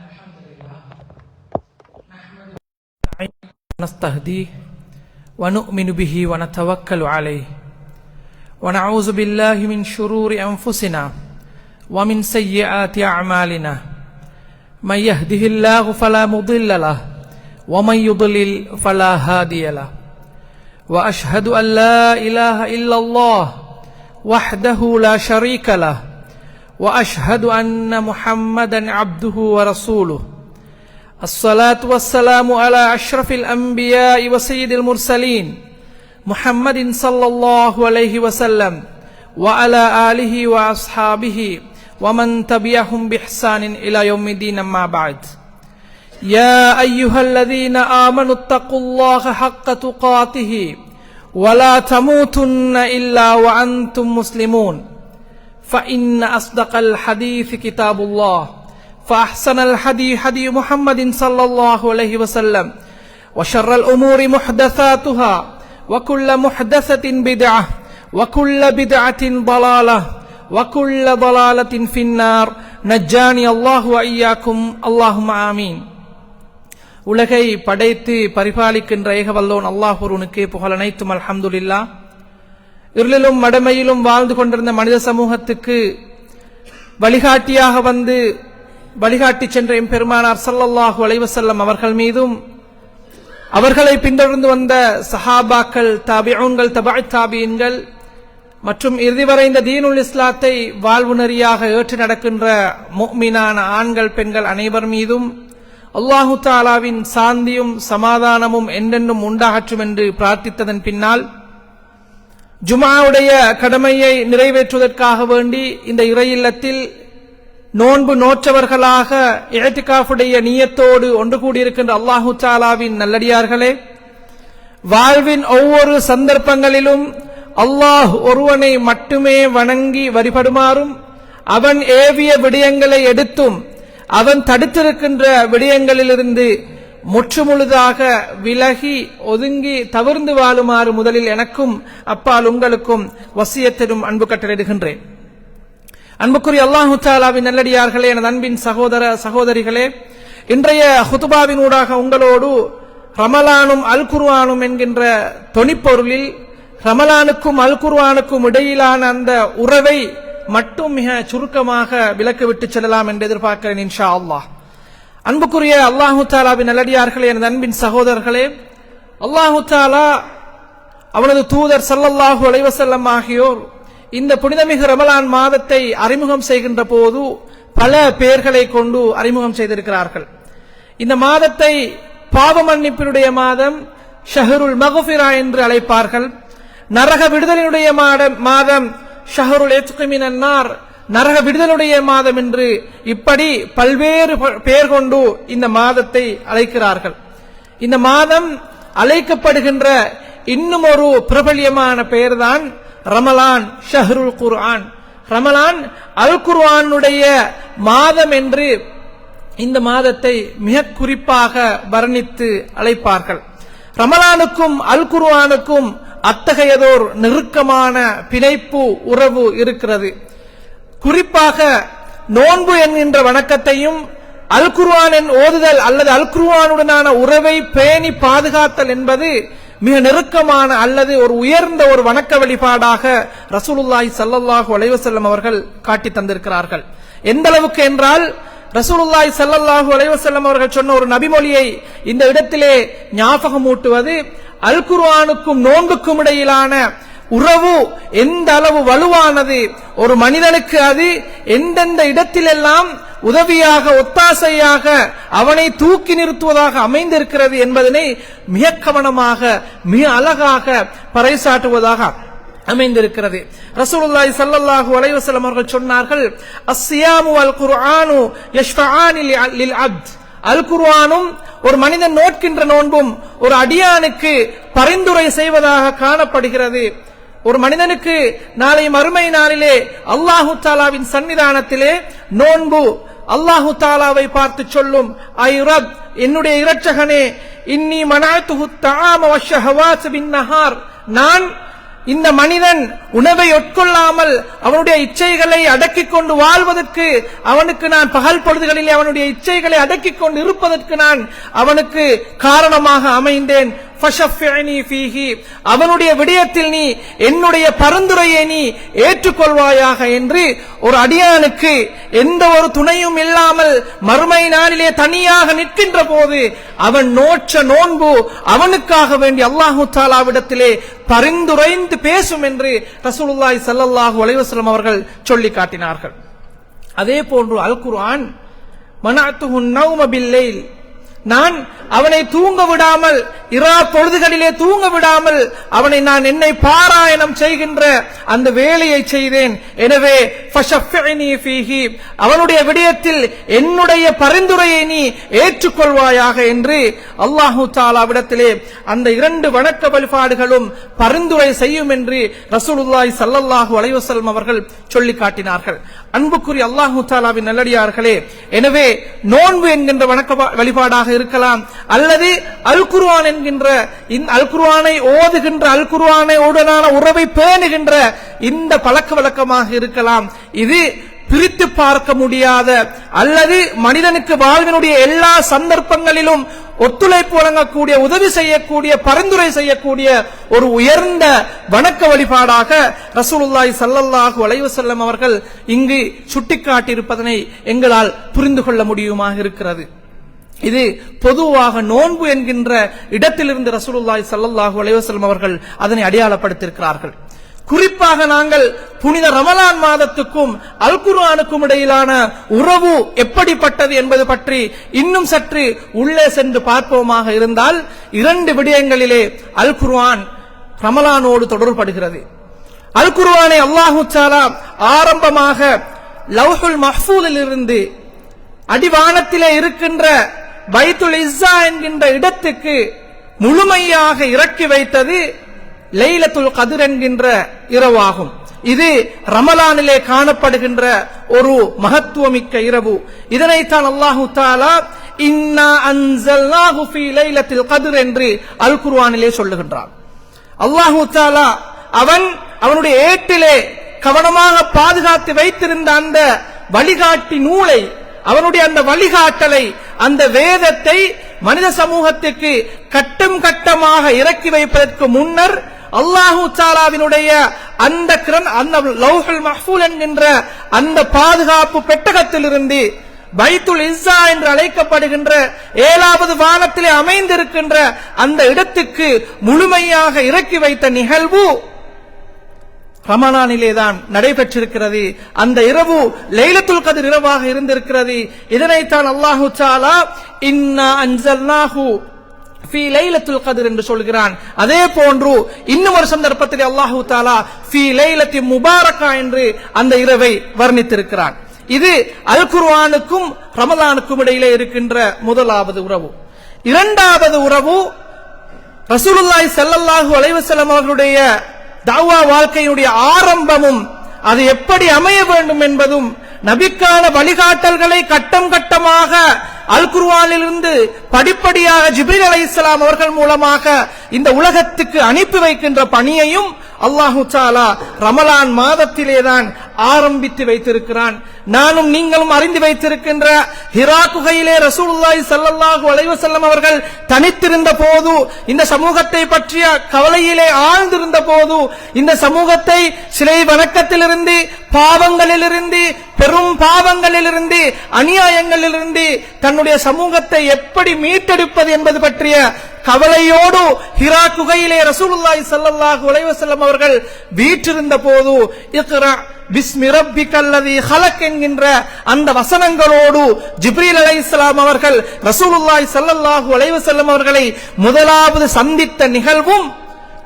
الحمد لله نحمده ونستهديه ونؤمن به ونتوكل عليه ونعوذ بالله من شرور أنفسنا ومن سيئات أعمالنا من يهده الله فلا مضل له ومن يضلل فلا هادي له وأشهد أن لا إله إلا الله وحده لا شريك له وأشهد أن محمدا عبده ورسوله الصلاة والسلام على أشرف الأنبياء وسيد المرسلين محمد صلى الله عليه وسلم وعلى آله وأصحابه ومن تبعهم بإحسان إلى يوم الدين أما بعد يا أيها الذين آمنوا اتقوا الله حق تقاته ولا تموتن إلا وأنتم مسلمون فإن أصدق الحديث كتاب الله فأحسن الحديث حديث محمد صلى الله عليه وسلم وشر الأمور محدثاتها وكل محدثة بدعة وكل بدعة ضلالة وكل ضلالة في النار نجاني الله وإياكم اللهم آمين. உலகை படைத்து பரிபாலிக்கின்ற ஏகவல்லோன் அல்லாஹ் ஒருவனுக்கே புகழ் அனைத்தும் அல்ஹம்துலில்லாஹ். இருளிலும் மடமையிலும் வாழ்ந்து கொண்டிருந்த மனித சமூகத்துக்கு வழிகாட்டியாக வந்து வழிகாட்டி சென்ற எம்பெருமானார் ஸல்லல்லாஹு அலைஹி வஸல்லம் அவர்கள் மீதும் அவர்களை பின்தொடர்ந்து வந்த சஹாபாக்கள், தாபிஊன்கள், தபஅத் தாபிஈன்கள் மற்றும் இறுதி வரை இந்த தீனுல் இஸ்லாத்தை வாழ்வு நெறியாக ஏற்று நடக்கின்ற முஃமினான ஆண்கள் பெண்கள் அனைவர் மீதும் அல்லாஹு தஆலாவின் சாந்தியும் சமாதானமும் என்றென்றும் உண்டாகட்டும் என்று பிரார்த்தித்ததன் பின்னால் ஜும்ஆவுடைய கடமையை நிறைவேற்றுவதற்காக வேண்டி இந்த இறை இல்லத்தில் நோன்பு நோற்றவர்களாக இஅ்திகாஃபுடைய நியத்தோடு ஒன்று கூடியிருக்கின்ற அல்லாஹு தஆலாவின் நல்லடியார்களே, வாழ்வின் ஒவ்வொரு சந்தர்ப்பங்களிலும் அல்லாஹ் ஒருவனை மட்டுமே வணங்கி வழிபடுமாறும் அவன் ஏவிய விடயங்களை எடுத்தும் அவன் தடுத்திருக்கின்ற விடயங்களிலிருந்து முற்றுமுழுதாக விலகி ஒதுங்கி தவிர்ந்து வாழுமாறு முதலில் எனக்கும் அப்பால் உங்களுக்கும் வசியத்திலும் அன்பு கட்டளையிடுகின்றேன். அன்புக்குரிய அல்லாஹு தஆலாவின் நல்லடியார்களே, எனது அன்பின் சகோதர சகோதரிகளே, இன்றைய ஹுதுபாவின் ஊடாக உங்களோடு ரமலானும் அல் குர்ஆனும் என்கின்ற தொனிப்பொருளில் ரமலானுக்கும் அல் குர்ஆனுக்கும் இடையிலான அந்த உறவை மட்டும் மிக சுருக்கமாக விளக்கிவிட்டு செல்லலாம் என்று எதிர்பார்க்கிறேன் இன்ஷா அல்லாஹ். அன்புக்குரிய அல்லாஹு தஆலாவின் நல்லடியார்களே, எனது அன்பின் சகோதரர்களே, அல்லாஹு தஆலா அவனது தூதர் ஸல்லல்லாஹு அலைஹி வஸல்லம் ஆகியோர் இந்த புனிதமிகு ரமலான் மாதத்தை அறிமுகம் செய்கின்ற போது பல பெயர்களை கொண்டு அறிமுகம் செய்திருக்கிறார்கள். இந்த மாதத்தை பாவ மன்னிப்பினுடைய மாதம், ஷஹருல் மக்ஃபிரா என்று அழைப்பார்கள். நரக விடுதலினுடைய மாதம், ஷஹருல் இத்கி மினன் நார், நரக விடுதலுடைய மாதம் என்று இப்படி பல்வேறு பெயர் கொண்டு இந்த மாதத்தை அழைக்கிறார்கள். இந்த மாதம் அழைக்கப்படுகின்ற இன்னும் ஒரு பிரபல்யமான பெயர்தான் ரமலான், ஷஹருல் குர்ஆன். ரமலான் அல் குர்ஆனுடைய மாதம் என்று இந்த மாதத்தை மிக குறிப்பாக வர்ணித்து அழைப்பார்கள். ரமலானுக்கும் அல் குர்ஆனுக்கும் அத்தகையதோர் நெருக்கமான பிணைப்பு உறவு இருக்கிறது. குறிப்பாக நோன்பு என்கின்ற வணக்கத்தையும் அல் குர்ஆனின் ஓதுதல் அல்லது அல் குர்ஆனுடனான உறவை பேணி பாதுகாத்தல் என்பது மிக நெருக்கமான அல்லது ஒரு உயர்ந்த ஒரு வணக்க வழிபாடாக ரசூலுல்லாஹி ஸல்லல்லாஹு அலைஹி வஸல்லம் அவர்கள் காட்டி தந்திருக்கிறார்கள். எந்த அளவுக்கு என்றால் ரசூலுல்லாஹி ஸல்லல்லாஹு அலைஹி வஸல்லம் அவர்கள் சொன்ன ஒரு நபிமொழியை இந்த இடத்திலே ஞாபகமூட்டுவது, அல் குர்ஆனுக்கும் நோன்புக்கும் இடையிலான உறவு எந்த அளவு வலுவானது, ஒரு மனிதனுக்கு அது எந்தெந்த இடத்திலெல்லாம் உதவியாக ஒத்தாசையாக அவனை தூக்கி நிறுத்துவதாக அமைந்திருக்கிறது என்பதனை மிக கவனமாக மிக அழகாக பறைசாற்றுவதாக அமைந்திருக்கிறது. ரசூலுல்லாஹி ஸல்லல்லாஹு அலைஹி வஸல்லம் அவர்கள் சொன்னார்கள், அஸ்ஸியாமு வல் குர்ஆனு யஷ்ஃபஆனி லில் அப்த். அல் குர்ஆனும் ஒரு மனிதன் நோட்கின்ற நோன்பும் ஒரு அடியானுக்கு பரிந்துரை செய்வதாக காணப்படுகிறது. ஒரு மனிதனுக்கு நாளை மறுமை நாளிலே அல்லாஹு தஆலாவின் சன்னிதானத்திலே நோன்பு அல்லாஹு தஆலாவை பார்த்து சொல்லும், ஐ ரப், என்னுடைய இரட்சகனே, இன்னி மனஅதுஹு தஆம வஷ்ஷஹவாத் பின் நஹார், நான் இந்த மனிதன் உணவை உட்கொள்ளாமல் அவனுடைய இச்சைகளை அடக்கிக் கொண்டு வாழ்வதற்கு அவனுக்கு நான் பகல் பொழுதுகளிலே அவனுடைய இச்சைகளை அடக்கிக் கொண்டு இருப்பதற்கு நான் அவனுக்கு காரணமாக அமைந்தேன். அவனுடைய விடயத்தில் நீ என்னுடைய பரிந்துரையை நீ ஏற்றுக்கொள்வாயாக என்று ஒரு அடியானுக்கு எந்த ஒரு துணையும் இல்லாமல் மறுமை நாளிலே தனியாக நிற்கின்ற போது அவன் நோற்ற நோன்பு அவனுக்காக வேண்டி அல்லாஹு தஆலாவிடத்திலே பரிந்துரைந்து பேசும் என்று ரசூலுல்லாஹி ஸல்லல்லாஹு அலைஹி வஸல்லம் அவர்கள் சொல்லி காட்டினார்கள். அதே போன்று அல் குர்ஆன் மனஅத்துஹு நௌம பில்லைல், நான் அவனை தூங்க விடாமல் இரா பொழுதுகளிலே தூங்க விடாமல் அவனை நான் என்னை பாராயணம் செய்கின்ற அந்த வேலையை செய்தேன். எனவே அவனுடைய விடயத்தில் என்னுடைய பரிந்துரையை நீ ஏற்றுக்கொள்வாயாக என்று அல்லாஹு தஆலாவிடத்திலே அந்த இரண்டு வணக்க வழிபாடுகளும் பரிந்துரை செய்யும் என்று ரசூலுல்லாஹி ஸல்லல்லாஹு அலைஹி வஸல்லம் அவர்கள் சொல்லி காட்டினார்கள். அன்புக்குரிய அல்லாஹு தஆலாவின் நல்லடியார்களே, எனவே நோன்பு என்கின்ற வணக்க வழிபாடாக இருக்கலாம், அல்லது அல் குர்ஆன் என்கின்ற அல் குர்ஆனை ஓதுகின்ற அல் குர்ஆனை உடனான உறவை பேணுகின்ற இந்த பழக்க வழக்கமாக இருக்கலாம். இது பிரித்து பார்க்க முடியாத அல்லது மனிதனுக்கு வாழ்வினுடைய எல்லா சந்தர்ப்பங்களிலும் ஒத்துழைப்பு வழங்கக்கூடிய, உதவி செய்யக்கூடிய, பரிந்துரை செய்யக்கூடிய ஒரு உயர்ந்த வணக்க வழிபாடாக ரசூலுல்லாஹி ஸல்லல்லாஹு அலைஹி வஸல்லம் அவர்கள் இங்கு சுட்டிக்காட்டியிருப்பதனை எங்களால் புரிந்து கொள்ள முடியுமாக இருக்கிறது. இது பொதுவாக நோன்பு என்கின்ற இடத்திலிருந்து ரசூலுல்லாஹி ஸல்லல்லாஹு அலைஹி வஸல்லம் அவர்கள் அதனை அடையாளப்படுத்தியிருக்கிறார்கள். குறிப்பாக நாங்கள் புனித ரமலான் மாதத்துக்கும் அல் குர்ஆனுக்கும் இடையிலான உறவு எப்படிப்பட்டது என்பது பற்றி இன்னும் சற்று உள்ளே சென்று பார்ப்போமாக இருந்தால், இரண்டு விடயங்களிலே அல் குர்ஆன் ரமலானோடு தொடர்படுகிறது. அல் குர்ஆனை அல்லாஹு தஆலா ஆரம்பமாக லவ்ஹுல் மஹ்ஃபூலில் இருந்து அடிவானத்திலே இருக்கின்ற பைத்துல் இஸ்ஸா என்கின்ற இடத்துக்கு முழுமையாக இறக்கி வைத்தது லைலத்துல் கத்ர் என்கின்ற இரவாகும். இது ரமலானிலே காணப்படுகின்ற ஒரு மகத்துவமிக்க இரவு. இதனைத்தான் அல்லாஹு தஆலா இன்னா அன்ஸல்னாஹு ஃபீ லைலத்தில் கத்ர் என்று அல் குர்ஆனிலே சொல்லுகின்றான். அல்லாஹு தஆலா அவனுடைய ஏட்டிலே கவனமாக பாதுகாத்து வைத்திருந்த அந்த வழிகாட்டி நூலை, அவனுடைய அந்த வழிகாட்டலை, அந்த வேதத்தை மனித சமூகத்துக்கு கட்டம் கட்டமாக இறக்கி வைப்பதற்கு முன்னர் அல்லாஹு தஆலாவினுடைய அந்த லவ்ஹுல் மஹ்ஃபூல் என்கின்ற அந்த பாதுகாப்பு பெட்டகத்திலிருந்து பைத்துல் இஸ்ஸா என்று அழைக்கப்படுகின்ற 7வது வானத்திலே அமைந்திருக்கின்ற அந்த இடத்துக்கு முழுமையாக இறக்கி வைத்த நிகழ்வு ரமலானிலேதான் நடைபெற்றிருக்கிறது. அந்த இரவு லைலத்துல் கத்ர் இரவாக இருந்திருக்கிறது. இதனைத்தான் அல்லாஹு தஆலா இன்னா அன்ஸல்னாஹு ஃபீ லைலத்துல் கத்ர் என்று சொல்கிறான். அதே போன்று இன்னும் ஒரு சந்தர்ப்பத்தில் அல்லாஹு தஆலா ஃபீ லைலத்தி முபாரக்கா என்று அந்த இரவை வர்ணித்திருக்கிறான். இது அல் குர்ஆனுக்கும் ரமலானுக்கும் இடையிலே இருக்கின்ற முதலாவது உறவு. இரண்டாவது உறவு ரசூலுல்லாஹி ஸல்லல்லாஹு அலைஹி வஸல்லம் அவர்களுடைய தஅவா வாழ்க்கையினுடைய ஆரம்பமும் அது எப்படி அமைய வேண்டும் என்பதும், நபிக்கான வழிகாட்டல்களை கட்டம் கட்டமாக அல் குர்ஆனிலிருந்து படிப்படியாக ஜிப்ரீல் அலைஹிஸ்ஸலாம் அவர்கள் மூலமாக இந்த உலகத்துக்கு அனுப்பி வைக்கின்ற பணியையும் அல்லாஹு தஆலா ரமலான் மாதத்திலேதான் ஆரம்பித்து வைத்திருக்கிறான். நானும் நீங்களும் அறிந்து வைத்திருக்கின்ற ஹிரா குகையிலே ரசூலுல்லாஹி ஸல்லல்லாஹு அலைஹி வஸல்லம் அவர்கள் தனித்திருந்த போது, இந்த சமூகத்தை பற்றிய கவலையிலே ஆழ்ந்திருந்த போது, இந்த சமூகத்தை சிலை வணக்கத்திலிருந்து, பாவங்களிலிருந்து, பெரும் பாவங்களிலிருந்து, அநியாயங்களிலிருந்து தன்னுடைய சமூகத்தை எப்படி மீட்டெடுப்பது என்பது பற்றிய கவலையோடு ஹிரா குகையிலே ரசூலுல்லாஹி ஸல்லல்லாஹு அலைஹி வஸல்லம் அவர்கள் வீற்றிருந்த போது இக்ரா பிஸ்மி ரப்பிக்கல்லதீ ஹலக் என்கின்ற அந்த வசனங்களோடு ஜிப்ரீல் அலைஹிஸ்ஸலாம் அவர்கள் ரசூலுல்லாஹி ஸல்லல்லாஹு அலைஹி வஸல்லம் அவர்களை முதலாவது சந்தித்த நிகழ்வும்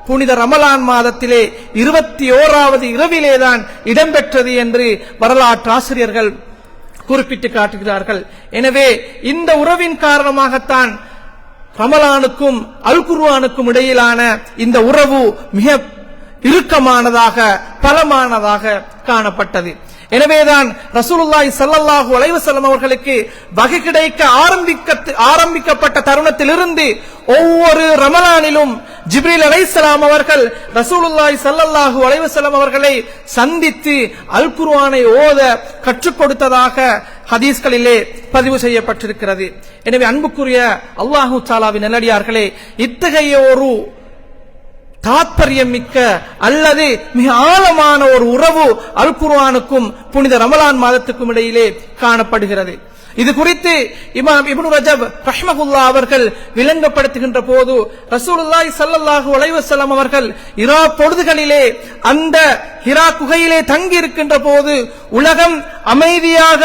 புனித ரமலான் மாதத்திலே 21வது இரவிலேதான் இடம்பெற்றது என்று வரலாற்று ஆசிரியர்கள் குறிப்பிட்டு காட்டுகிறார்கள். எனவே இந்த உறவின் காரணமாகத்தான் ரமலானுக்கும் அல் குர்ஆனுக்கும் இடையிலான இந்த உறவு மிக இறுக்கமானதாக, பலமானதாக காணப்பட்டது. எனவேதான் ரசூலுல்லாஹி ஸல்லல்லாஹு அலைஹி வஸல்லம் அவர்களுக்கு வகை கிடைக்க ஆரம்பிக்கப்பட்ட தருணத்திலிருந்து ஒவ்வொரு ரமலானிலும் ஜிப்ரீல் அலைஹிஸ்ஸலாம் அவர்கள் ரசூலுல்லாஹி ஸல்லல்லாஹு அலைஹி வஸல்லம் அவர்களை சந்தித்து அல் குர்ஆனை ஓத கற்றுக் கொடுத்ததாக ஹதீஸ்களிலே பதிவு செய்யப்பட்டிருக்கிறது. எனவே அன்புக்குரிய அல்லாஹு தஆலாவின் நல்லடியார்களே, இத்தகைய ஒரு தாத்பரியம் மிக்க அல்லது மிக ஆழமான ஒரு உறவு அல் குர்ஆனுக்கும் புனித ரமலான் மாதத்துக்கும் இடையிலே காணப்படுகிறது. இது குறித்து இமாம் இப்னு ரஜப் ரஹ்மஹுல்லாஹ் அவர்கள் விளங்கப்படுத்துகின்ற போது ரசூலுல்லாஹி ஸல்லல்லாஹு அலைஹி வஸல்லம் அவர்கள் இரா பொழுதுகளிலே அந்த ஹிரா குகையிலே தங்கி இருக்கின்ற போது, உலகம் அமைதியாக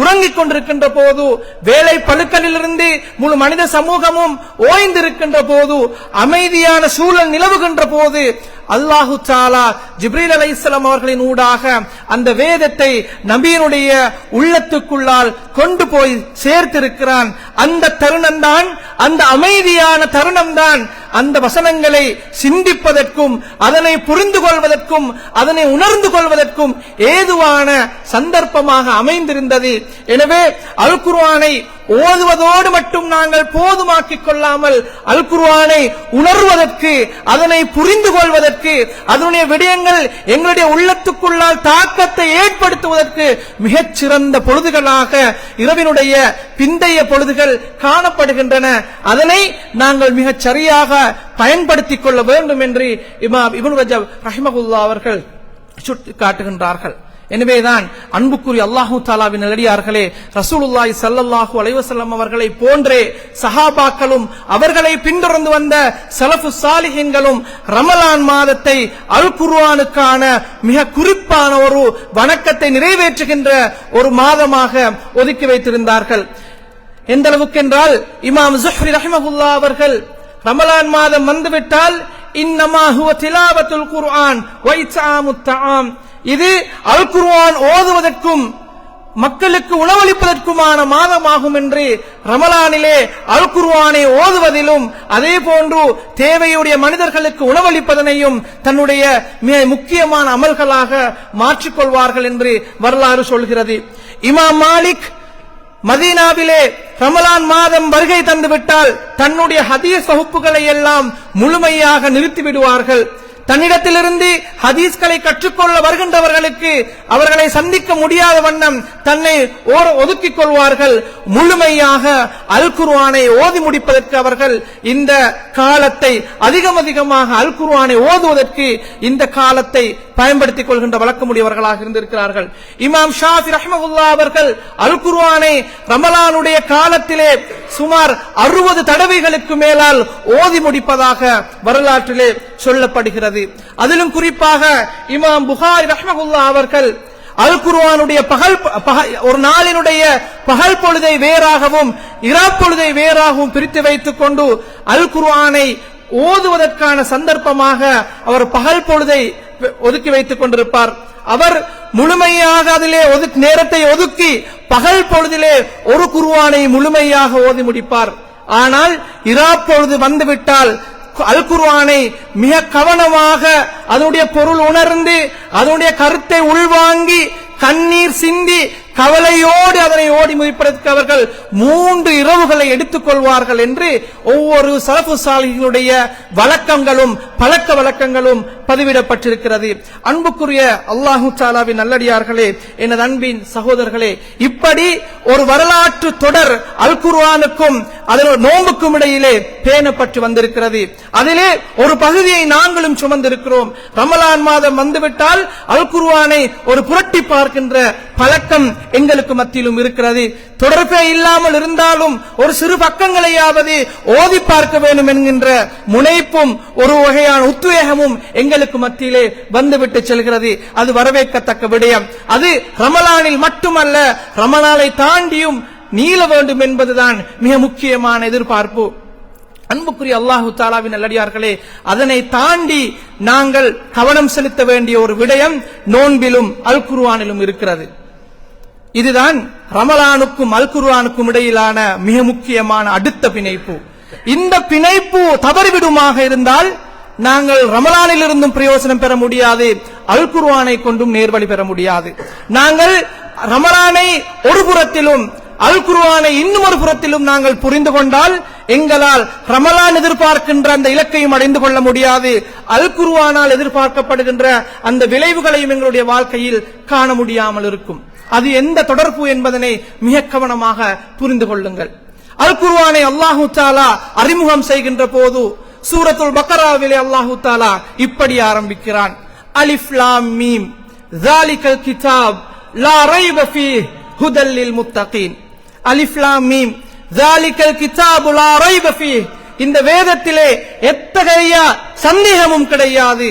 உறங்கிக் கொண்டிருக்கின்ற போது, வேலை பழுக்களிலிருந்து முழு மனித சமூகமும் ஓய்ந்திருக்கின்ற போது, அமைதியான சூழல் நிலவுகின்ற போது அல்லாஹு தஆலா ஜிப்ரீல் அலைஹிஸ்ஸலாம் அவர்களின் ஊடாக அந்த வேதத்தை நபியினுடைய உள்ளத்துக்குள்ளால் கொண்டு போய் சேர்த்திருக்கிறான். அந்த தருணம்தான், அந்த அமைதியான தருணம்தான் அந்த வசனங்களை சிந்திப்பதற்கும் அதனை புரிந்து கொள்வதற்கும் அதனை உணர்ந்து கொள்வதற்கும் ஏதுவான சந்தர்ப்பமாக அமைந்திருந்தது. எனவே அல் குர்ஆனை ஓதுவதோடு மட்டும் நாங்கள் போதுமாக்கிக் கொள்ளாமல் அல் குர்ஆனை உணர்வதற்கு, அதனை புரிந்து கொள்வதற்கு, அதனுடைய விடயங்கள் எங்களுடைய உள்ளத்துக்குள்ளால் தாக்கத்தை ஏற்படுத்துவதற்கு மிகச் சிறந்த பொழுதுகளாக இரவினுடைய பிந்தைய பொழுதுகள் காணப்படுகின்றன. அதனை நாங்கள் மிகச் சரியாக பயன்படுத்திக் கொள்ள வேண்டும் என்று இமாம் இப்னு ரஜப் ரஹ்மஹுல்லாஹ் அவர்கள் சுட்டிக்காட்டுகின்றார்கள். எனவேதான் அன்புக்குரிய அல்லாஹு தஆலாவின் நல்லடியார்களே, ரசூலுல்லாஹி ஸல்லல்லாஹு அலைஹி வஸல்லம் அவர்களை போன்றே சஹாபாக்களும் அவர்களை பின்தொடர்ந்து வந்த ஸலஃபுஸ் ஸாலிஹீன்களும் ரமலான் மாதத்தை அல் குர்ஆனுக்கான மிக குறிப்பான ஒரு வணக்கத்தை நிறைவேற்றுகின்ற ஒரு மாதமாக ஒதுக்கி வைத்திருந்தார்கள். எந்த அளவுக்கு என்றால் இமாம் ஸுஹ்ரி ரஹ்மஹுல்லாஹ் அவர்கள் ரமலான் மாதம் வந்துவிட்டால் இன்னமா ஹுவ திலாவத்துல் குர்ஆன் வ இத்ஆமுத் தஆம், இது அல் குர்ஆன் ஓதுவதற்கும் மக்களுக்கு உணவளிப்பதற்குமான மாதமாகும் என்று ரமலானிலே அல் குர்ஆனை ஓதுவதிலும் அதே போன்று தேவையுடைய மனிதர்களுக்கு உணவளிப்பதனையும் தன்னுடைய மிக முக்கியமான அமல்களாக மாற்றிக்கொள்வார்கள் என்று வரலாறு சொல்கிறது. இமாம் மாலிக் மதீனாவிலே ரமலான் மாதம் வருகை தந்துவிட்டால் தன்னுடைய ஹதீஸ் வகுப்புகளை எல்லாம் முழுமையாக நிறுத்திவிடுவார்கள். தன்னிடத்திலிருந்து ஹதீஸ்களை கற்றுக்கொள்ள வருகின்றவர்களுக்கு அவர்களை சந்திக்க முடியாத வண்ணம் தன்னை ஒதுக்கிக் கொள்வார்கள். முழுமையாக அல் குர்ஆனை ஓதி முடிப்பதற்கு அவர்கள் இந்த காலத்தை அதிகமாக அல் குர்ஆனை ஓதுவதற்கு இந்த காலத்தை பயன்படுத்திக் கொள்கின்ற வழக்கமுடையவர்களாக இருந்திருக்கிறார்கள். இமாம் ஷாஃபி ரஹ்மஹுல்லாஹ் அவர்கள் அல் குர்ஆனை ரமலானுடைய காலத்திலே சுமார் 60 தடவைகளுக்கு மேலால் ஓதி முடிப்பதாக வரலாற்றிலே சொல்லப்படுகிறது. அதிலும் குறிப்பாக இமாம் புகாரி ரஹ்மஹுல்லாஹ் அவர்கள் அல் குர்ஆனுடைய ஒரு நாளினுடைய பகல் பொழுதை வேறாகவும் இரா பொழுதை வேறாகவும் பிரித்து வைத்துக் கொண்டு அல் குர்ஆனை ஓதுவதற்கான சந்தர்ப்பமாக அவர் பகல் பொழுதை ஒதுக்கி வைத்துக் கொண்டிருப்பார். அவர் முழுமையாக அதிலே நேரத்தை ஒதுக்கி பகல் பொழுதிலே ஒரு குர்ஆனை முழுமையாக ஓதி முடிப்பார். ஆனால் இரா பொழுது வந்துவிட்டால் அல் குர்ஆனை மிக கவனமாக அதனுடைய பொருள் உணர்ந்து அதனுடைய கருத்தை உள்வாங்கி கண்ணீர் சிந்தி கவலையோடு அதனை ஓடி முடிப்பதற்கு அவர்கள் 3 இரவுகளை எடுத்துக் கொள்வார்கள் என்று ஒவ்வொரு ஸலஃபு ஸாலிஹீனுடைய வழக்கங்களும் பழக்க வழக்கங்களும் பதிவிடப்பட்டிருக்கிறது. அன்புக்குரிய அல்லாஹு தஆலாவின் நல்லடியார்களே, எனது அன்பின் சகோதரர்களே, இப்படி ஒரு வரலாற்று தொடர் அல் குர்ஆனுக்கும் அதனோட நோன்புக்கும் இடையிலே பேணப்பட்டு வந்திருக்கிறது. அதிலே ஒரு பகுதியை நாங்களும் சுமந்திருக்கிறோம். ரமலான் மாதம் வந்துவிட்டால் அல் குர்ஆனை ஒரு புரட்டி பார்க்கின்ற பழக்கம் எங்களுக்கு மத்தியிலும் இருக்கிறது. தொடர்பே இல்லாமல் இருந்தாலும் ஒரு சிறு பக்கங்களையாவது ஓதி பார்க்க வேண்டும் என்கின்ற முனைப்பும் ஒரு வகையான உத்வேகமும் எங்களுக்கு மத்தியிலே வந்துவிட்டு செல்கிறது. அது வரவேற்கத்தக்க விடயம். அது ரமலானில் மட்டுமல்ல, ரமலானை தாண்டியும் நீள வேண்டும் என்பதுதான் மிக முக்கியமான எதிர்பார்ப்பு. அன்புக்குரிய அல்லாஹு தஆலாவின் நல்லடியார்களே, அதனை தாண்டி நாங்கள் கவனம் செலுத்த வேண்டிய ஒரு விடயம் நோன்பிலும் அல் குர்ஆனிலும் இருக்கிறது. இதுதான் ரமலானுக்கும் அல் குர்ஆனுக்கும் இடையிலான மிக முக்கியமான அடுத்த பிணைப்பு. இந்த பிணைப்பு தவறிவிடுமாக இருந்தால் நாங்கள் ரமலானில் இருந்தும் பிரயோஜனம் பெற முடியாது, அல் குர்ஆனை கொண்டும் நேர்வழி பெற முடியாது. நாங்கள் ரமலானை ஒரு புறத்திலும் அல் குர்ஆனை இன்னும் ஒரு புறத்திலும் நாங்கள் புரிந்து கொண்டால் எங்களால் ரமலான் எதிர்பார்க்கின்ற அந்த இலக்கையும் அடைந்து கொள்ள முடியாது. அல் குர்ஆனால் எதிர்பார்க்கப்படுகின்ற அந்த விளைவுகளையும் எங்களுடைய வாழ்க்கையில் காண முடியாமல் இருக்கும். அது எந்த தொடர்பு என்பதனை மிக கவனமாக புரிந்து கொள்ளுங்கள். அல் குர்ஆனை அல்லாஹு தஆலா அறிமுகம் செய்கின்ற போது சூரத்துல் பக்ராவிலே அல்லாஹு தஆலா இப்படி ஆரம்பிக்கிறான். அலிஃப் லாம் மீம் ஸாலிகல் கிதாப் லா ரைப ஃபீஹி ஹுதல் லில் முத்தகீன். அலிஃப் லாம் மீம் ஸாலிகல் கிதாபு லா ரைப ஃபீஹி, இந்த வேதத்திலே எத்தகைய சந்தேகமும் கிடையாது.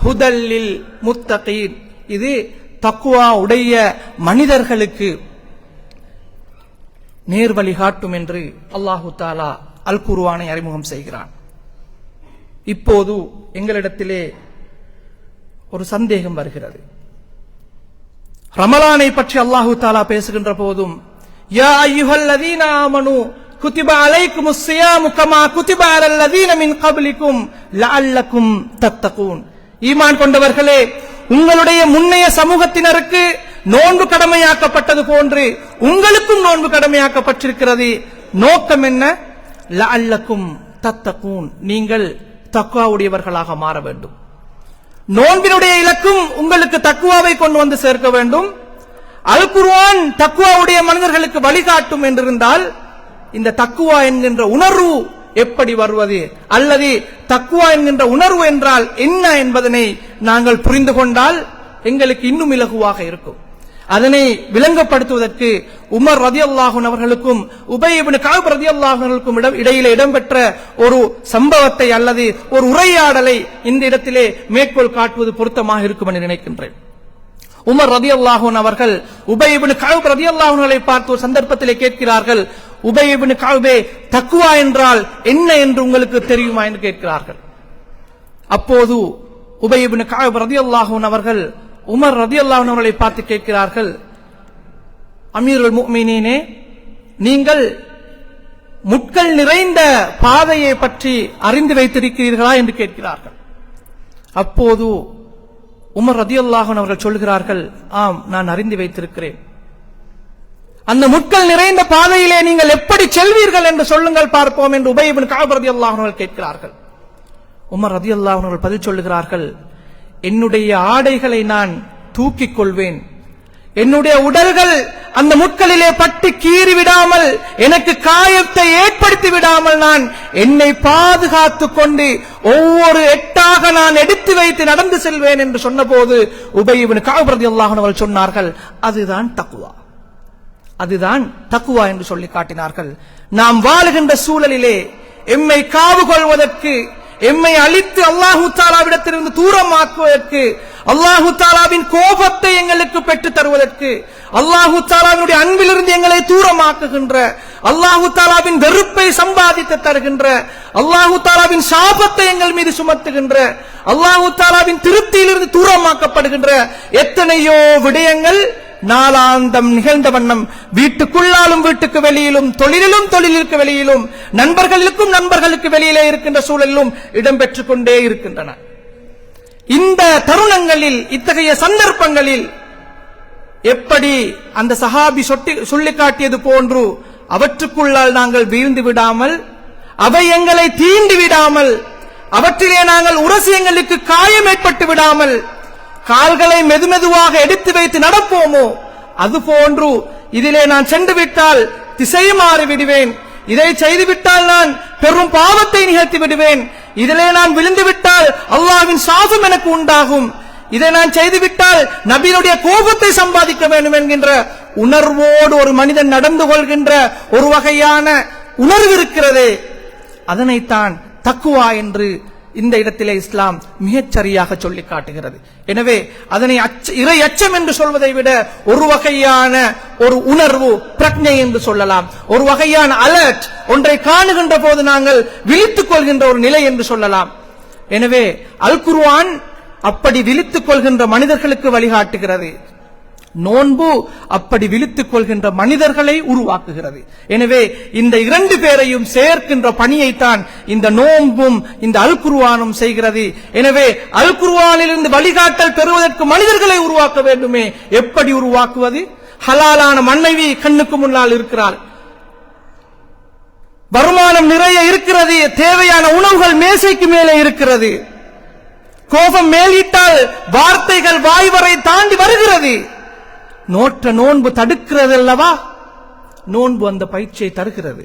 ஹுதல் லில் முத்தகீன், இது தக்வா உடைய மனிதர்களுக்கு நேர்வழி காட்டும் என்று அல்லாஹு தஆலா அல் குர்ஆனை அறிமுகம் செய்கிறான். இப்போது எங்களிடத்திலே ஒரு சந்தேகம் வருகிறது. ரமலானை பற்றி அல்லாஹு தஆலா பேசுகின்ற போதும் யா அய்யுஹல்லதீன ஆமனூ குதிப அலைக்குமுஸ் ஸியாமு கமா குதிப அலல்லதீன மின் கப்லிக்கும் லஅல்லக்கும் தத்தகூன், ஈமான் கொண்டவர்களே, உங்களுடைய முன்னைய சமூகத்தினருக்கு நோன்பு கடமையாக்கப்பட்டது போன்று உங்களுக்கும் நோன்பு கடமையாக்கப்பட்டிருக்கிறது. நோக்கம் என்ன? லஅல்லக்கும் தத்தகூன், நீங்கள் தக்வா உடையவர்களாக மாற வேண்டும். நோன்பினுடைய இலக்கும் உங்களுக்கு தக்வாவை கொண்டு வந்து சேர்க்க வேண்டும். அல் குர்ஆன் தக்வா உடைய மனிதர்களுக்கு வழிகாட்டும் என்றிருந்தால் இந்த தக்வா என்கின்ற உணர்வு எப்படி வருவது, அல்லது தக்வா என்கின்ற உணர்வு என்றால் என்ன என்பதனை நாங்கள் புரிந்து கொண்டால் எங்களுக்கு இன்னும் இலகுவாக இருக்கும். அதனை விளங்கப்படுத்துவதற்கு உமர் ரலியல்லாஹு அன்ஹு அவர்களுக்கும் உபை இப்னு கஅப் ரலியல்லாஹு அன்ஹுக்கும் இடையிலே இடம்பெற்ற ஒரு சம்பவத்தை அல்லது ஒரு உரையாடலை இந்த இடத்திலே மேற்கோள் காட்டுவது பொருத்தமாக இருக்கும் என்று நினைக்கின்றேன். உமர் ரலியல்லாஹு அன்ஹு அவர்கள் உபை இப்னு கஅப் ரலியல்லாஹு அன்ஹுவை பார்த்து ஒரு சந்தர்ப்பத்திலே கேட்கிறார்கள், உபை இப்னு கஅபே, தக்வா என்றால் என்ன என்று உங்களுக்கு தெரியுமா என்று கேட்கிறார்கள். அப்போது உபை இப்னு கஅப் ரலியல்லாஹு அன்ஹு அவர்கள் உமர் ரலியல்லாஹு அன்ஹு அவர்களை பார்த்து கேட்கிறார்கள், அமீருல் முஃமினீனே, நீங்கள் முட்கள் நிறைந்த பாதையை பற்றி அறிந்து வைத்திருக்கிறீர்களா என்று கேட்கிறார்கள். அப்போது உமர் ரலியல்லாஹு அன்ஹு அவர்கள் சொல்கிறார்கள், ஆம், நான் அறிந்து வைத்திருக்கிறேன். அந்த முட்கள் நிறைந்த பாதையிலே நீங்கள் எப்படி செல்வீர்கள் என்று சொல்லுங்கள் பார்ப்போம் என்று உபை இப்னு கஅப் ரலியல்லாஹு அன்ஹு அவர்கள் கேட்கிறார்கள். உமர் ரலியல்லாஹு அன்ஹு அவர்கள் பதில் சொல்லுகிறார்கள், என்னுடைய ஆடைகளை நான் தூக்கிக் கொள்வேன், என்னுடைய உடல்கள் அந்த முட்களிலே பட்டு கீறி விடாமல் எனக்கு காயத்தை ஏற்படுத்தி விடாமல் நான் என்னை பாதுகாத்துக் கொண்டு ஒவ்வொரு எட்டாக நான் எடுத்து வைத்து நடந்து செல்வேன் என்று சொன்னபோது உபை இப்னு கஅப் ரலியல்லாஹு அன்ஹு அவர்கள் சொன்னார்கள், அதுதான் தக்வா, அதுதான் தக்வா என்று சொல்லி காட்டினார்கள். நாம் வாழுகின்ற சூழலிலே எம்மை காவு கொள்வதற்கு, எம்மை அழித்து அல்லாஹு தஆலாவிடத்திலிருந்து தூரமாக்குவதற்கு, அல்லாஹு தஆலாவின் கோபத்தை எங்களுக்கு பெற்றுத் தருவதற்கு, அல்லாஹு தஆலாவினுடைய அன்பிலிருந்து எங்களை தூரமாக்குகின்ற, அல்லாஹு தஆலாவின் வெறுப்பை சம்பாதித்து தருகின்ற, அல்லாஹு தஆலாவின் சாபத்தை எங்கள் மீது சுமத்துகின்ற, அல்லாஹு தஆலாவின் திருப்தியிலிருந்து தூரமாக்கப்படுகின்ற எத்தனையோ விடயங்கள் நாளாந்தம் நிகழ்ந்த வண்ணம் வீட்டுக்குள்ளாலும் வீட்டுக்கு வெளியிலும், தொழிலிலும் தொழிலுக்கு வெளியிலும், நண்பர்களுக்கும் நண்பர்களுக்கு வெளியிலே இருக்கின்ற சூழலிலும் இடம்பெற்றுக் கொண்டே இருக்கின்றன. இந்த தருணங்களில், இத்தகைய சந்தர்ப்பங்களில் எப்படி அந்த சஹாபி சொல்லி காட்டியது போன்று அவற்றுக்குள்ளால் நாங்கள் வீழ்ந்து விடாமல், அவை எங்களை தீண்டி விடாமல், அவற்றிலே நாங்கள் உரசி எங்களுக்கு காயம் ஏற்பட்டு விடாமல் கால்களை மெதுமெதுவாக எடுத்து வைத்து நடப்போமோ, அதுபோன்று இதிலே நான் சென்று விட்டால் திசை மாறி விடுவேன், இதை செய்துவிட்டால் நான் பெரும் பாவத்தை நிகழ்த்தி விடுவேன், இதிலே நான் விழுந்து விட்டால் அல்லாஹ்வின் சாபம் எனக்கு உண்டாகும், இதை நான் செய்துவிட்டால் நபியினுடைய கோபத்தை சம்பாதிக்க வேண்டும் என்கின்ற உணர்வோடு ஒரு மனிதன் நடந்து கொள்கின்ற ஒரு வகையான உணர்வு இருக்கிறதே, அதனைத்தான் தக்வா என்று இந்த இடத்திலே இஸ்லாம் மிகச் சரியாக சொல்லி காட்டுகிறது. எனவே அதனை இறை அச்சம் என்று சொல்வதை விட ஒரு வகையான ஒரு உணர்வு, பிரக்ஞை என்று சொல்லலாம், ஒரு வகையான அலர்ட், ஒன்றை காணுகின்ற போது நாங்கள் விழித்துக் கொள்கின்ற ஒரு நிலை என்று சொல்லலாம். எனவே அல் குர்ஆன் அப்படி விழித்துக் கொள்கின்ற மனிதர்களுக்கு வழிகாட்டுகிறது. நோன்பு அப்படி விழித்துக் கொள்கின்ற மனிதர்களை உருவாக்குகிறது. எனவே இந்த இரண்டு பேரையும் சேர்க்கின்ற பணியைத்தான் இந்த நோன்பும் இந்த அல் குர்ஆனும் செய்கிறது. எனவே அல் குர்ஆனிலிருந்து வழிகாட்டல் பெறுவதற்கு மனிதர்களை உருவாக்க வேண்டுமே. எப்படி உருவாக்குவது? ஹலாலான மனைவி கண்ணுக்கு முன்னால் இருக்கிறாள், வருமானம் நிறைய இருக்கிறது, தேவையான உணவுகள் மேசைக்கு மேலே இருக்கிறது, கோபம் மேலிட்டால் வார்த்தைகள் வாய்வரை தாண்டி வருகிறது. நோற்ற நோன்பு தடுக்கிறது அல்லவா? நோன்பு அந்த பயிற்சியை தருகிறது.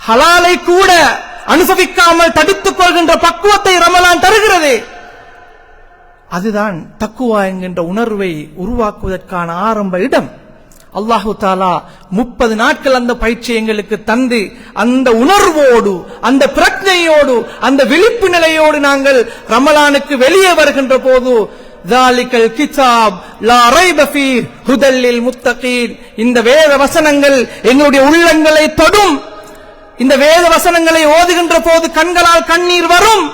ஹலாலை கூட அனுபவிக்காமல் தடுத்துக் கொள்கின்ற பக்குவத்தை ரமலான் தருகிறது. அதுதான் தக்குவா என்கின்ற உணர்வை உருவாக்குவதற்கான ஆரம்ப இடம். அல்லாஹு தாலா 30 நாட்கள் அந்த பயிற்சி எங்களுக்கு தந்து அந்த உணர்வோடு, அந்த பிரக்ஞையோடு, அந்த விழிப்பு நிலையோடு நாங்கள் ரமலானுக்கு வெளியே வருகின்ற போது ذَلِكَ الْكِتَابُ لَا رَيْبَ فِيهِ هُدًى لِّلْمُتَّقِينَ இந்த வேத வசனங்கள் எங்களுடைய உள்ளங்களை தொடும். இந்த வேத வசனங்களை ஓதுகின்ற போது கண்களால் கண்ணீர் வரும்.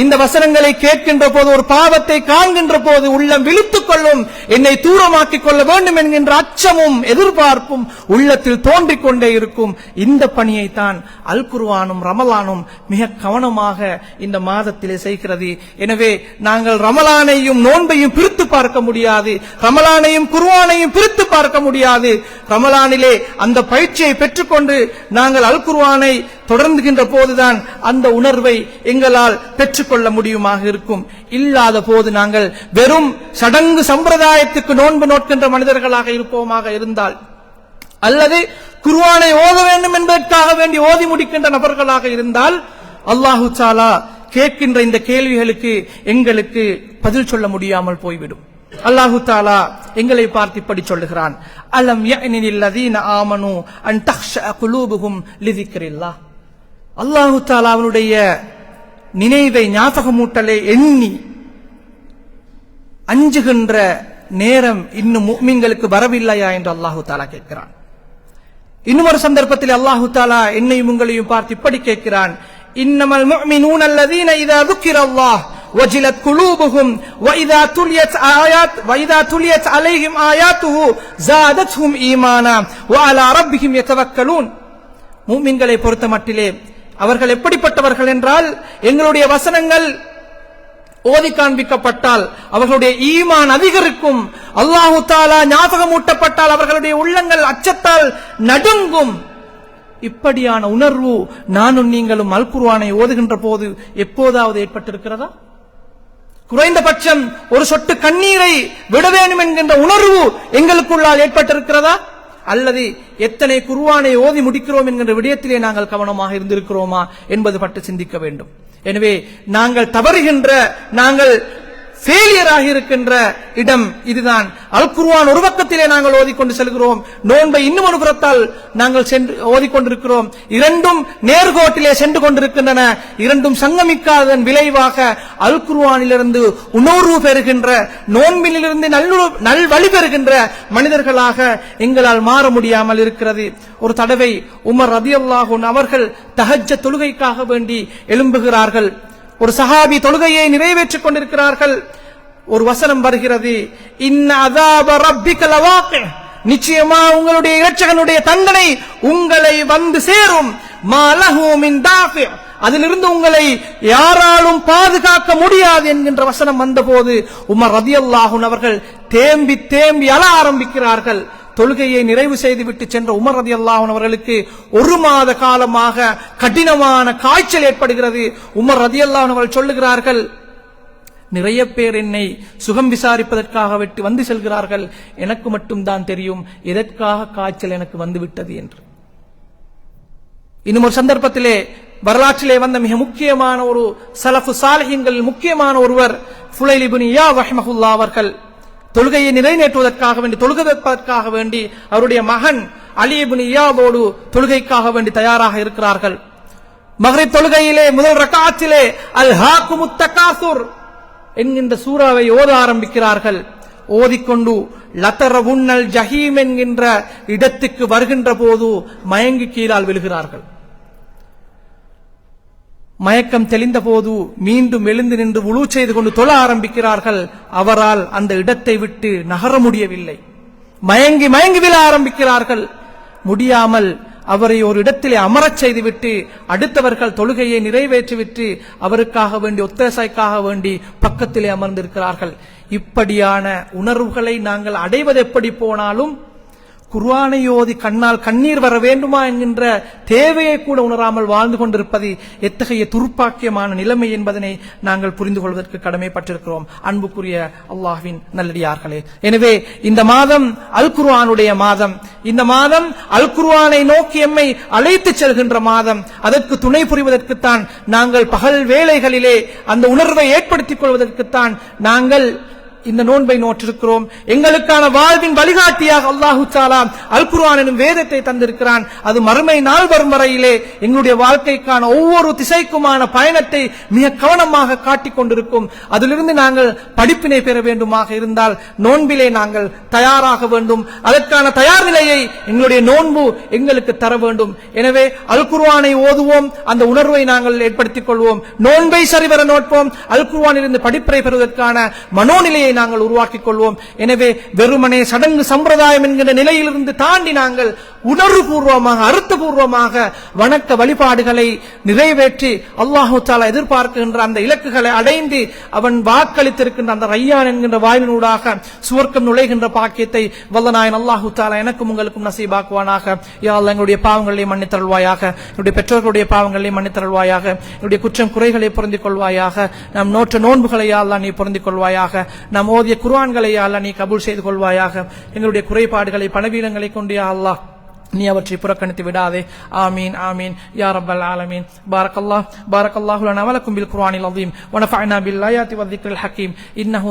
இந்த வசனங்களை கேட்கின்ற போது, ஒரு பாவத்தை காண்கின்ற போது உள்ளம் விழித்துக் கொள்ளும். என்னை தூரமாக்கிக் கொள்ள வேண்டும் என்கின்ற அச்சமும் எதிர்பார்ப்பும் உள்ளத்தில் தோன்றிக் கொண்டே இருக்கும். இந்த பணியைத்தான் அல் குர்ஆனும் ரமலானும் மிக கவனமாக இந்த மாதத்திலே செய்கிறது. எனவே நாங்கள் ரமலானையும் நோன்பையும் பிரித்து பார்க்க முடியாது, ரமலானையும் குர்ஆனையும் பிரித்து பார்க்க முடியாது. ரமலானிலே அந்த பயிற்சியை பெற்றுக்கொண்டு நாங்கள் அல் குர்ஆனை தொடர்ந்துகின்ற போதுதான் அந்த உணர்வை எங்களால் பெற்றுக்கொள்ள முடியுமாக இருக்கும். இல்லாத போது நாங்கள் வெறும் சடங்கு சம்பிரதாயத்துக்கு நோன்பு நோக்கின்ற மனிதர்களாக இருப்போமாக இருந்தால், அல்லது குர்ஆனை ஓத வேண்டும் என்பதற்காக வேண்டி ஓதி முடிக்கின்ற நபர்களாக இருந்தால், அல்லாஹு தஆலா கேட்கின்ற இந்த கேள்விகளுக்கு எங்களுக்கு பதில் சொல்ல முடியாமல் போய்விடும். அல்லாஹு தஆலா எங்களை பார்த்து இப்படி சொல்லுகிறான், அலம் யஅனில் லதீன ஆமனு அன் தக்ஷஅ குலூபுஹும் லிذிக்ரில்லாஹ். அல்லாஹு தஆலா அவனுடைய நினைவை, ஞாபகமூட்டலை எண்ணி அஞ்சுகின்ற நேரம் இன்னும் முஃமின்களுக்கு வரவில்லையா என்று அல்லாஹு தஆலா கேட்கிறான். இன்னும் ஒரு சந்தர்ப்பத்தில் அல்லாஹு தஆலா என்னையும் உங்களையும் பார்த்து இப்படி கேட்கிறான், இன்னமல் முஃமினூன அல்லதீன இதா ذுக்கிரல்லாஹ் வஜிலத் குலூபுஹும் வஇதா துலியத் அலைஹிம் ஆயாத்துஹு ஸாதத்ஹும் ஈமானா வஅலா ரப்பிஹிம் யதவக்கலூன். முஃமின்களை பொறுத்தமட்டிலே அவர்கள் எப்படிப்பட்டவர்கள் என்றால், எங்களுடைய வசனங்கள் ஓதி காண்பிக்கப்பட்டால் அவர்களுடைய ஈமான் அதிகரிக்கும். அல்லாஹு தஆலா ஞாபகமூட்டப்பட்டால் அவர்களுடைய உள்ளங்கள் அச்சத்தால் நடுங்கும். இப்படியான உணர்வு நானும் நீங்களும் அல் குர்ஆனை ஓதுகின்ற போது எப்போதாவது ஏற்பட்டிருக்கிறதா? குறைந்தபட்சம் ஒரு சொட்டு கண்ணீரை விட வேண்டும் என்கின்ற உணர்வு எங்களுக்குள்ளால் ஏற்பட்டிருக்கிறதா? அல்லது எத்தனை குர்ஆனை ஓதி முடிக்கிறோம் என்கின்ற விடயத்திலே நாங்கள் கவனமாக இருந்திருக்கிறோமா என்பது பற்றி சிந்திக்க வேண்டும். எனவே நாங்கள் தவறுகின்ற, நாங்கள் ஃபெயிலியராக இருக்கின்ற இடம் இதுதான். அல் குர்ஆன் ஒரு பக்கத்திலே நாங்கள் ஓதிக்கொண்டு செல்கிறோம், நோன்பை இன்னும் ஒரு புறத்தால் நாங்கள் சென்று ஓதிக்கொண்டிருக்கிறோம். இரண்டும் நேர்கோட்டிலே சென்று கொண்டிருக்கின்றன. இரண்டும் சங்கமிக்காததன் விளைவாக அல் குர்ஆனிலிருந்து உணர்வு பெறுகின்ற, நோன்பிலிருந்து நல்வழி பெறுகின்ற மனிதர்களாக எங்களால் மாற முடியாமல் இருக்கிறது. ஒரு தடவை உமர் ரலியல்லாஹு அன்ஹு அவர்கள் தஹஜ்ஜத் தொழுகைக்காக வேண்டி எழும்புகிறார்கள். ஒரு சஹாபி தொழுகையை நிறைவேற்றிக் கொண்டிருக்கிறார்கள். ஒரு வசனம் வருகிறது, இன்ன அஸாப ரப்பிக லவாகி, நிச்சயமா உங்களுடைய இரட்சகனுடைய தண்டனை உங்களை வந்து சேரும். மா லஹு மின் தாஃபி, அதிலிருந்து உங்களை யாராலும் பாதுகாக்க முடியாது என்கின்ற வசனம் வந்தபோது உமர் ரலியல்லாஹு அன்ஹு அவர்கள் தேம்பி தேம்பி அழ ஆரம்பிக்கிறார்கள். தொழுகையை நிறைவு செய்துவிட்டு சென்ற உமர் ரலியல்லாஹு அன்ஹு அவர்களுக்கு 1 மாத காலமாக கடினமான காய்ச்சல் ஏற்படுகிறது. உமர் ரலியல்லாஹு அன்ஹு அவர்கள் சொல்லுகிறார்கள், நிறைய பேர் என்னை சுகம் விசாரிப்பதற்காக விட்டு வந்து செல்கிறார்கள், எனக்கு மட்டும்தான் தெரியும் எதற்காக காய்ச்சல் எனக்கு வந்துவிட்டது என்று. இன்னும் ஒரு சந்தர்ப்பத்திலே வரலாற்றிலே வந்த மிக முக்கியமான ஒரு சலஃபு சாலிஹீன்கள் முக்கியமான ஒருவர் ஃபுலைல் இப்னு இயாத் ரஹ்மஹுல்லாஹ் அவர்கள் தொழுகையை நிறைவேற்றுவதற்காக வேண்டி, தொழுகை வைப்பதற்காக வேண்டி அவருடைய மகன் அலி இப்னு இயாதோடு தொழுகைக்காக வேண்டி தயாராக இருக்கிறார்கள். மக்ரிப் தொழுகையிலே முதல் ரக்அத்திலே அல் ஹாக்குமுத் தகாசுர் என்கின்ற சூறாவை ஓத ஆரம்பிக்கிறார்கள். ஓதிக்கொண்டு லதரவுன்னல் ஜஹீம் என்கின்ற இடத்துக்கு வருகின்ற போது மயங்கி கீழால் விழுகிறார்கள். மயக்கம் தெளிந்த போது மீண்டும் எழுந்து நின்று வுளூ செய்து கொண்டு தொழ ஆரம்பிக்கிறார்கள். அவரால் அந்த இடத்தை விட்டு நகர முடியவில்லை. மயங்கி மயங்கி விழ ஆரம்பிக்கிறார்கள். முடியாமல் அவரை ஒரு இடத்திலே அமரச் செய்துவிட்டு அடுத்தவர்கள் தொழுகையை நிறைவேற்றிவிட்டு அவருக்காக வேண்டி ஒத்தாசைக்காக வேண்டி பக்கத்திலே அமர்ந்திருக்கிறார்கள். இப்படியான உணர்வுகளை நாங்கள் அடைவது எப்படி போனாலும் குர்ஆனை ஓதி கண்ணால் கண்ணீர் வர வேண்டுமா என்கின்ற தேவையை கூட உணராமல் வாழ்ந்து கொண்டிருப்பது எத்தகைய துர்ப்பாக்கியமான நிலைமை என்பதனை நாங்கள் புரிந்து கொள்வதற்கு கடமைப்பட்டிருக்கிறோம். அன்புக்குரிய அல்லாஹ்வின் நல்லடியார்களே, எனவே இந்த மாதம் அல் குர்ஆனுடைய மாதம். இந்த மாதம் அல் குர்ஆனை நோக்கி எம்மை அழைத்துச் செல்கின்ற மாதம். அதற்கு துணை புரிவதற்குத்தான் நாங்கள் பகல் வேளைகளிலே அந்த உணர்வை ஏற்படுத்திக் கொள்வதற்குத்தான் நாங்கள் இந்த நோன்பை நோற்றிருக்கிறோம். எங்களுக்கான வாழ்வின் வழிகாட்டியாக அல்லாஹு தஆலா அல் குர்ஆன் எனும் வேதத்தை தந்திருக்கிறான். அது மறுமை நாள் வரும் வரையிலே எங்களுடைய வாழ்க்கைக்கான ஒவ்வொரு திசைக்குமான பயணத்தை மிக கவனமாக காட்டிக் கொண்டிருக்கும். அதிலிருந்து நாங்கள் படிப்பினை பெற வேண்டுமாக இருந்தால் நோன்பிலே நாங்கள் தயாராக வேண்டும். அதற்கான தயார் நிலையை எங்களுடைய நோன்பு எங்களுக்கு தர வேண்டும். எனவே அல் குர்ஆனை ஓதுவோம், அந்த உணர்வை நாங்கள் ஏற்படுத்திக் கொள்வோம். நோன்பை சரிவர நோட்போம். அல் குர்ஆனிலிருந்து படிப்பினை பெறுவதற்கான மனோநிலையை நாங்கள் உருவாக்கிக் கொள்வோம். எனவே வெறுமனே சடங்கு சம்பிரதாயம் என்கிற நிலையிலிருந்து தாண்டி நாங்கள் உணர்வுபூர்வமாக அர்த்தபூர்வமாக வணக்க வழிபாடுகளை நிறைவேற்றி அல்லாஹு தஆலா எதிர்பார்க்கின்ற அந்த இலக்குகளை அடைந்து அவன் வாக்களித்திருக்கின்ற அந்த ரையான் என்கின்ற வாயினூடாக சுவர்க்கம் நுழைகின்ற பாக்கியத்தை வல்லநாயன் அல்லாஹு தஆலா எனக்கும் உங்களுக்கும் நசீபாக்குவானாக. யா அல்லாஹ், எங்களுடைய பாவங்களை மன்னித்தருள்வாயாக, என்னுடைய பெற்றோர்களுடைய பாவங்களை மன்னித்தருள்வாயாக, என்னுடைய குற்றம் குறைகளை பொருந்திக் கொள்வாயாக, நாம் நோற்ற நோன்புகளை யா அல்லாஹ் நீ பொருந்திக் கொள்வாயாக, நாம் ஓதிய குர்ஆன்களை யா அல்லாஹ் நீ கபூல் செய்து கொள்வாயாக. எங்களுடைய குறைபாடுகளை பலவீனங்களை கொண்டு யா அல்லாஹ் நீ அவற்றை புறக்கணித்து விடாதே. ஆமீன் ஆமீன் யா ரப்பல் ஆலமீன். பாரக்கல்லாஹு லனா வ லக்கும் பில் குர்ஆனில் அஸீம் வ நஃபஅனா பில் ஆயாத்தி வ ذிக்ரில் ஹகீம் இன்னஹு